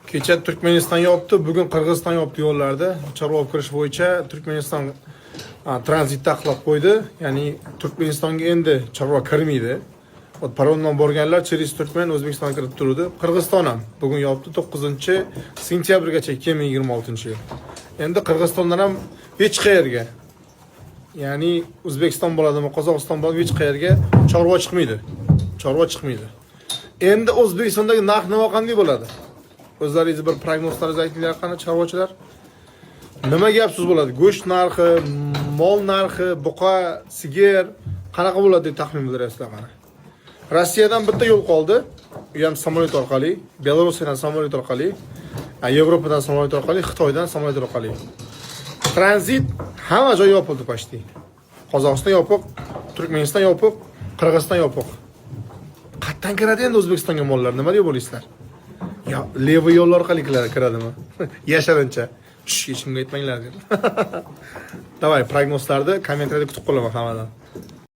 Kecha Turkmeniston yopdi, bugun Qirg'iziston yopdi yo'llarda. Chorva olib kirish bo'yicha Turkmeniston tranzit taqiqlab qo'ydi. Ya'ni Turkmenistonga endi chorva kirmaydi. Parondan borganlar через Turkmen O'zbekistonga kirib turdi. Qirg'iziston ham bugun yopdi 9-sentyabrgacha 2026-yil. Endi Qirg'izistondan ham hech qayerga, ya'ni O'zbekiston bo'ladimi, Qozog'iston bo'ladimi, hech qayerga chorva chiqmaydi. Chorva chiqmaydi. Endi O'zbekistondagi narx nima qanday bo'ladi? O'zlaringiz bir prognozlaringizni aytinglar, qani chorvachilar. Nima gapsiz bo'ladi? Go'sht narxi, mol narxi, buqa, sigir qanaqa bo'ladi deb taxmin bildirasizlar qani? Rossiyadan bitta yo'l qoldi. U ham samolyot orqali, Belarusdan samolyot orqali, Yevropadan samolyot orqali, Xitoydan samolyot orqali. Tranzit hamma joy yopildi почти. Qozog'iston yopiq, Turkmeniston yopiq, Qirg'iziston yopiq. Qatdan kiradi endi O'zbekistonga mollar? Nima deb bo'laysizlar? Ya, levi yo'l orqali kiradimi? Yasharincha. Hech kimga aytmanglar. Davay, prognozlarni kommentariyada kutib qolaman hammadan.